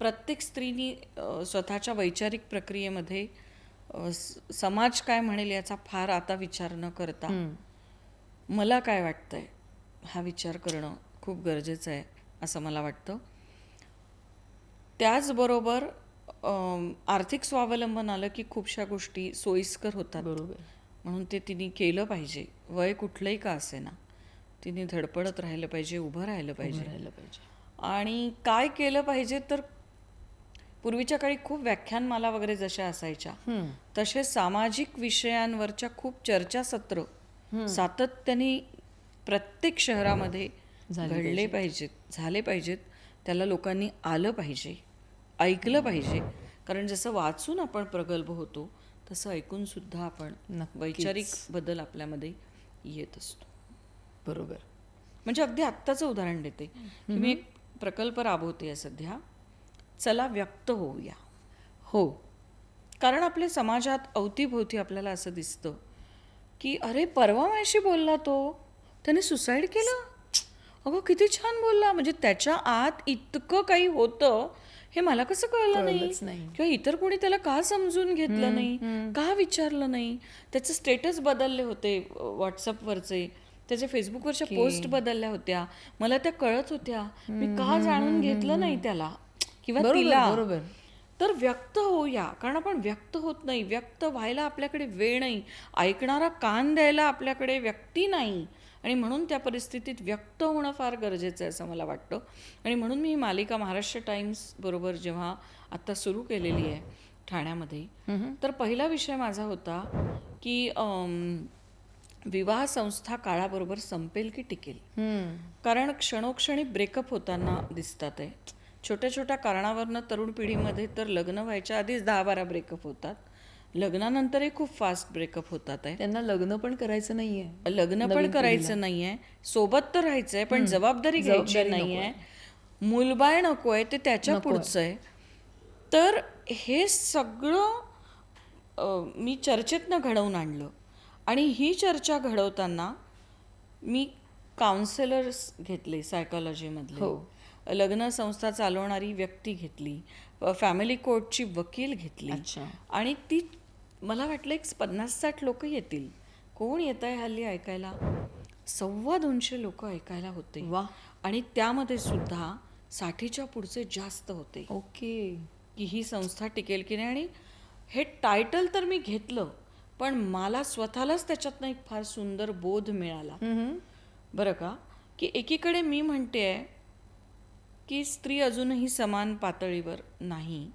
प्रत्येक स्त्रीनी स्वतःच्या वैचारिक प्रक्रियेमध्ये समाज काय म्हणेल याचा फार आता विचार न करता मला काय वाटतंय हा विचार करणं खूप गरजेचं आहे असं मला वाटतं. त्याचबरोबर आर्थिक स्वावलंबन आलं की खूपशा गोष्टी सोयीस्कर होतात. बरोबर. म्हणून ते तिने केलं पाहिजे. वय कुठलंही का असेना तिने धडपडत राहिलं पाहिजे, उभं राहिलं पाहिजे. आणि काय केलं पाहिजे तर पूर्वीच्या काळी खूप व्याख्यानमाला वगैरे जशा असायच्या तसे सामाजिक विषयांवरच्या खूप चर्चासत्र सातत्याने प्रत्येक शहरामध्ये घडले पाहिजेत, झाले पाहिजेत. त्याला लोकांनी आलं पाहिजे, ऐकलं पाहिजे. कारण जसं वाचून आपण प्रगल्भ होतो तसं ऐकून सुद्धा आपण वैचारिक बदल आपल्यामध्ये येत असतो. बरोबर. म्हणजे अगदी आत्ताचं उदाहरण देते की मी एक प्रकल्प राबवते आहे सध्या, चला व्यक्त होऊया. हो, कारण आपल्या समाजात अवतीभोवती आपल्याला असं दिसतं की अरे परवा माझ्याशी बोलला तो, त्याने सुसाईड केलं, अगं किती छान बोलला. म्हणजे त्याच्या आत इतकं काही होतं हे मला कसं कळलं नाही, किंवा इतर कोणी त्याला का समजून घेतलं नाही, का विचारलं नाही. त्याचे स्टेटस बदलले होते व्हॉट्सअपवरचे, त्याचे फेसबुकवरच्या पोस्ट बदलल्या होत्या, मला त्या कळत होत्या, मी का जाणून घेतलं नाही त्याला किंवा तिला. बरोबर. तर व्यक्त होऊया, कारण आपण व्यक्त होत नाही. व्यक्त व्हायला आपल्याकडे वेळ नाही, ऐकणारा कान द्यायला आपल्याकडे व्यक्ती नाही. आणि म्हणून त्या परिस्थितीत व्यक्त होणं फार गरजेचं आहे असं मला वाटतं. आणि म्हणून मी ही मालिका महाराष्ट्र टाइम्स बरोबर जेव्हा आत्ता सुरू केलेली आहे ठाण्यामध्ये, तर पहिला विषय माझा होता की विवाह संस्था काळाबरोबर संपेल की टिकेल. कारण क्षणोक्षणी ब्रेकअप होताना दिसतात आहे. छोट्या छोट्या कारणावरनं तरुण पिढीमध्ये तर लग्न व्हायच्या आधीच 10-12 ब्रेकअप होतात, लग्नानंतरही खूप फास्ट ब्रेकअप होतात आहे. त्यांना लग्न पण करायचं नाहीये, लग्न पण करायचं नाहीये, सोबत तर राहायचंय पण जबाबदारी घ्यायची नाहीये, मूलबाळ नको आहे, ते त्याच्या पुढचं आहे. तर हे सगळं मी चर्चेतनं घडवून आणलं. आणि ही चर्चा घडवताना मी काउन्सिलर्स घेतले सायकॉलॉजीमधले, लग्न संस्था चालवणारी व्यक्ती घेतली, फॅमिली कोर्टची वकील घेतली. आणि ती मला वाटलं एक 50-60 लोक येतील. कोण येत आहे हल्ली ऐकायला? 250 लोक ऐकायला होते. आणि त्यामध्ये सुद्धा 60च्या पुढचे जास्त होते. ओके. की ही संस्था टिकेल की नाही. आणि हे टायटल तर मी घेतलं पण मला स्वतःलाच त्याच्यातनं एक फार सुंदर बोध मिळाला बरं का. की एकीकडे मी म्हणते आहे की स्त्री अजूनही समान पातळीवर नाही,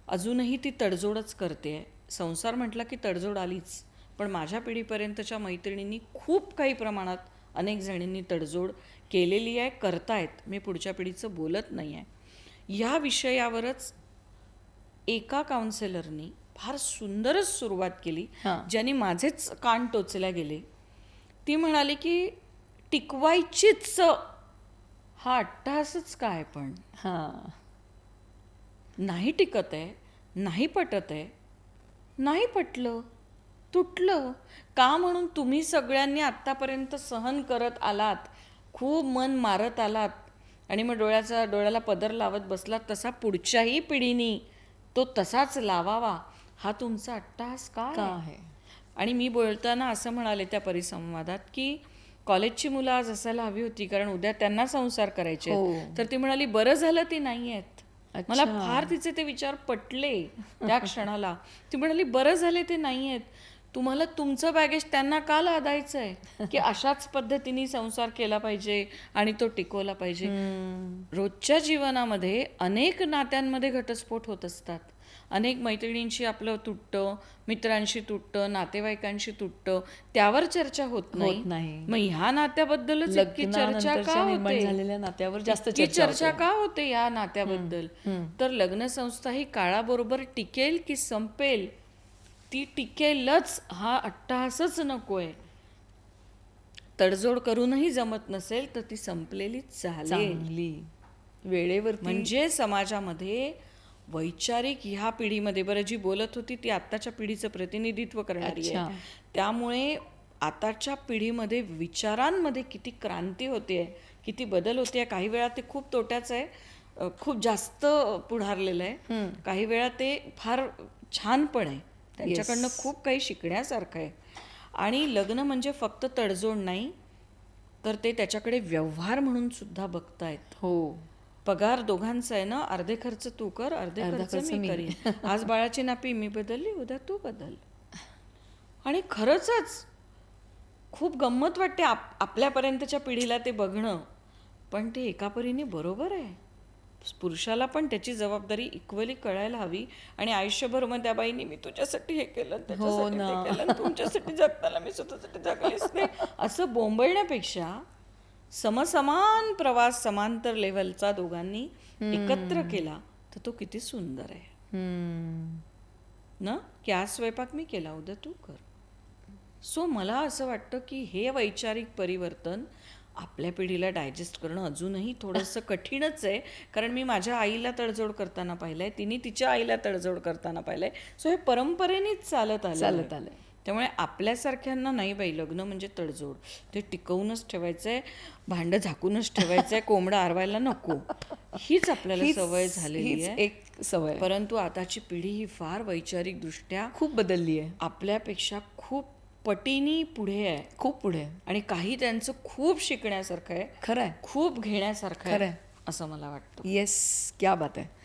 अजूनही ती तडजोडच करते आहे. संसार म्हटला की तडजोड आलीच, पण माझ्या पिढीपर्यंतच्या मैत्रिणींनी खूप काही प्रमाणात अनेक जणींनी तडजोड केलेली आहे, करतायत. मी पुढच्या पिढीचं बोलत नाही आहे. ह्या विषयावरच एका काउन्सिलरनी फार सुंदरच सुरुवात केली, ज्याने माझेच कान टोचल्या गेले. ती म्हणाली की टिकवायचीच, हा अट्टहासच काय, पण नाही टिकत आहे, नाही पटत आहे, नाही पटलं, तुटलं का म्हणून तुम्ही सगळ्यांनी आत्तापर्यंत सहन करत आलात, खूप मन मारत आलात आणि मग डोळ्याला पदर लावत बसलात, तसा पुढच्याही पिढीनी तो तसाच लावावा, हा तुमचा अट्टहास का आहे. आणि मी बोलताना असं म्हणाले त्या परिसंवादात की कॉलेजची मुलं आज असायला हवी होती, कारण उद्या त्यांना संसार करायचे. तर ती म्हणाली बरं झालं ती नाही आहेत. मला फार तिचे ते विचार पटले त्या क्षणाला. ती म्हणाली बरं झाले ते नाही आहेत, तुम्हाला तुमचं बॅगेज त्यांना का लादायचं आहे की अशाच पद्धतीने संसार केला पाहिजे आणि तो टिकवला पाहिजे. रोजच्या जीवनामध्ये अनेक नात्यांमध्ये घटस्फोट होत असतात, अनेक मैत्रिणींशी आपलं तुटतं, मित्रांशी तुटतं, नातेवाईकांशी तुटतं, त्यावर चर्चा होत नाही. मग ह्या नात्याबद्दलच इतकी चर्चा का होते, झालेल्या नात्यावर जास्त चर्चा का होते या नात्याबद्दल. तर लग्न संस्था ही काळाबरोबर टिकेल की संपेल, ती टिकेलच, हा अट्टहासच नकोय. तडजोड करूनही जमत नसेल तर ती संपलेलीच चांगली वेळेवर. म्हणजे समाजामध्ये वैचारिक ह्या पिढीमध्ये, बरं जी बोलत होती ती आत्ताच्या पिढीचं प्रतिनिधित्व करणारी आहे, त्यामुळे आताच्या पिढीमध्ये विचारांमध्ये किती क्रांती होते, किती बदल होते. काही वेळा ते खूप तोट्याचं आहे खूप जास्त पुढारलेलं आहे. काही वेळा ते फार छान पण आहे, त्यांच्याकडनं खूप काही शिकण्यासारखं आहे. आणि लग्न म्हणजे फक्त तडजोड नाही, तर ते त्याच्याकडे व्यवहार म्हणून सुद्धा बघतायत. हो. पगार दोघांचा आहे ना, अर्धे खर्च तू कर, अर्धे खर्च मी करीन. आज बाळाची नापी मी बदलली, उद्या तू बदल. आणि खरंच खूप गंमत वाटते आपल्यापर्यंतच्या पिढीला ते बघणं. पण ते एका परीने बरोबर आहे. पुरुषाला पण त्याची जबाबदारी इक्वली कळायला हवी. आणि आयुष्यभर मग त्या बाईनी मी तुझ्यासाठी हे केलं, त्याच्यासाठी ते केलं, तुमच्यासाठी जगताना मी स्वतःसाठी जगलीच नाही, असं बोंबळण्यापेक्षा समसमान प्रवास समांतर लेव्हलचा दोघांनी एकत्र केला तर तो किती सुंदर आहे ना. की आज स्वयंपाक मी केला, उद्या तू कर. सो मला असं वाटतं की हे वैचारिक परिवर्तन आपल्या पिढीला डायजेस्ट करणं अजूनही थोडंसं कठीणच आहे. कारण मी माझ्या आईला तडजोड करताना पाहिलंय, तिने तिच्या आईला तडजोड करताना पाहिलंय. सो हे परंपरेनेच चालत आलं. त्यामुळे आपल्यासारख्यांना नाही बाई, लग्न म्हणजे तडजोड, ते टिकवूनच ठेवायचंय, भांडं झाकूनच ठेवायचंय, कोंबडं आरवायला नको, हीच आपल्याला सवय झालेली आहे. एक सवय. परंतु आताची पिढी ही फार वैचारिक दृष्ट्या खूप बदलली आहे, आपल्यापेक्षा खूप पटीनी पुढे आहे, खूप पुढे. आणि काही त्यांचं खूप शिकण्यासारखं आहे, खरं आहे, खूप घेण्यासारखं खरं आहे आहे. असं मला वाटतं. येस, क्या बात आहे.